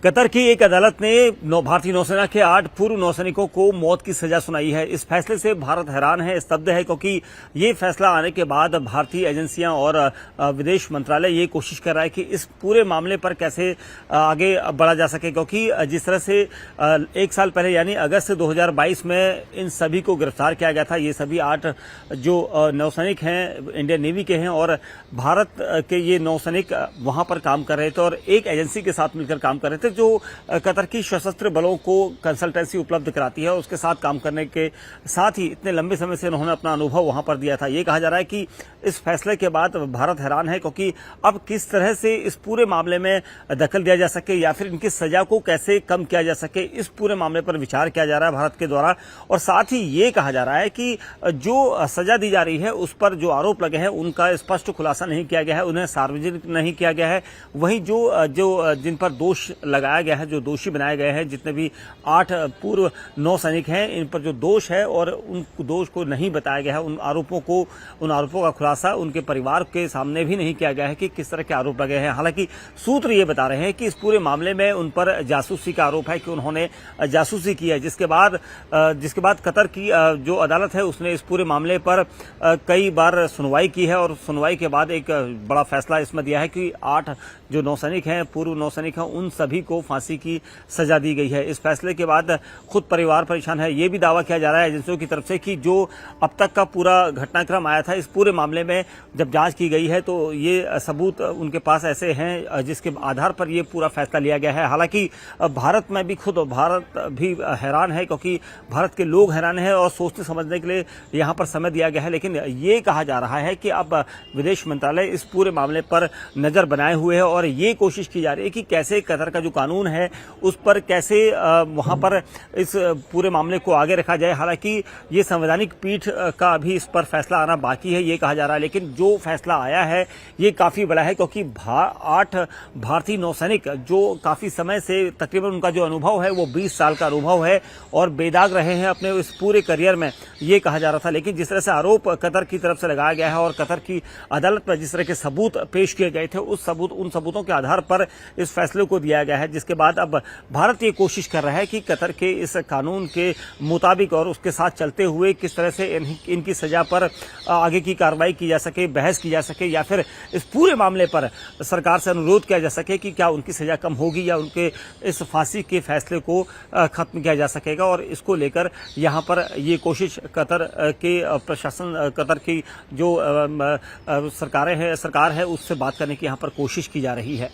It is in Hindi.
कतर की एक अदालत ने भारतीय नौसेना के 8 पूर्व नौसैनिकों को मौत की सजा सुनाई है। इस फैसले से भारत हैरान है, स्तब्ध है, क्योंकि ये फैसला आने के बाद भारतीय एजेंसियां और विदेश मंत्रालय ये कोशिश कर रहा है कि इस पूरे मामले पर कैसे आगे बढ़ा जा सके, क्योंकि जिस तरह से 1 साल पहले यानी अगस्त 2022 में इन सभी को गिरफ्तार किया गया था। ये सभी 8 जो नौसैनिक हैं इंडियन नेवी के हैं और भारत के ये नौसैनिक वहां पर काम कर रहे थे और एक एजेंसी के साथ मिलकर काम कर रहे थे जो कतर की सशस्त्र बलों को कंसल्टेंसी उपलब्ध कराती है। उसके साथ काम करने के साथ ही इतने लंबे समय से उन्होंने अपना अनुभव वहां पर दिया था। ये कहा जा रहा है कि इस फैसले के बाद भारत हैरान है, क्योंकि अब किस तरह से इस पूरे मामले में दखल दिया जा सके या फिर इनकी सजा को कैसे कम किया जा सके, इस पूरे मामले पर विचार किया जा रहा है भारत के द्वारा। और साथ ही ये कहा जा रहा है कि जो सजा दी जा रही है उस पर जो आरोप लगे हैं उनका स्पष्ट खुलासा नहीं किया गया है, उन्हें सार्वजनिक नहीं किया गया है। वहीं जो जिन पर दोष लगाया गया है, जो दोषी बनाए गए हैं, जितने भी 8 पूर्व नौसैनिक हैं, इन पर जो दोष है और उन दोष को नहीं बताया गया है, उन आरोपों का खुलासा उनके परिवार के सामने भी नहीं किया गया है कि किस तरह के आरोप लगे हैं। हालांकि सूत्र ये बता रहे हैं कि इस पूरे मामले में उन पर जासूसी का आरोप है कि उन्होंने जासूसी की है, जिसके बाद कतर की जो अदालत है उसने इस पूरे मामले पर कई बार सुनवाई की है और सुनवाई के बाद एक बड़ा फैसला इसमें दिया है कि 8 जो नौसैनिक हैं, पूर्व नौसैनिक हैं, उन सभी को फांसी की सजा दी गई है। इस फैसले के बाद खुद परिवार परेशान है। ये भी दावा किया जा रहा है एजेंसियों की तरफ से कि जो अब तक का पूरा घटनाक्रम आया था, इस पूरे मामले में जब जांच की गई है तो ये सबूत उनके पास ऐसे हैं जिसके आधार पर ये पूरा फैसला लिया गया है। हालांकि भारत में भी भारत भी हैरान है, क्योंकि भारत के लोग हैरान हैं और सोचने समझने के लिए यहाँ पर समय दिया गया है। लेकिन ये कहा जा रहा है कि अब विदेश मंत्रालय इस पूरे मामले पर नजर बनाए हुए है और ये कोशिश की जा रही है कि कैसे कतर का जो कानून है उस पर कैसे वहां पर इस पूरे मामले को आगे रखा जाए। हालांकि ये संवैधानिक पीठ का अभी इस पर फैसला आना बाकी है, ये कहा जा रहा है। लेकिन जो फैसला आया है ये काफी बड़ा है, क्योंकि 8 भारतीय नौसैनिक जो काफी समय से, तकरीबन उनका जो अनुभव है वो 20 साल का अनुभव है और बेदाग रहे हैं अपने इस पूरे करियर में, ये कहा जा रहा था। लेकिन जिस तरह से आरोप कतर की तरफ से लगाया गया है और कतर की अदालत में जिस तरह के सबूत पेश किए गए थे, उन सबूतों के आधार पर इस फैसले को दिया गया है, जिसके बाद अब भारत ये कोशिश कर रहा है कि कतर के इस कानून के मुताबिक और उसके साथ चलते हुए किस तरह से इनकी सजा पर आगे की कार्रवाई की जा सके, बहस की जा सके, या फिर इस पूरे मामले पर सरकार से अनुरोध किया जा सके कि क्या उनकी सजा कम होगी या उनके इस फांसी के फैसले को खत्म किया जा सकेगा। और इसको लेकर यहाँ पर ये कोशिश कतर के प्रशासन, कतर की जो सरकार है उससे बात करने की यहाँ पर कोशिश की जा रही है।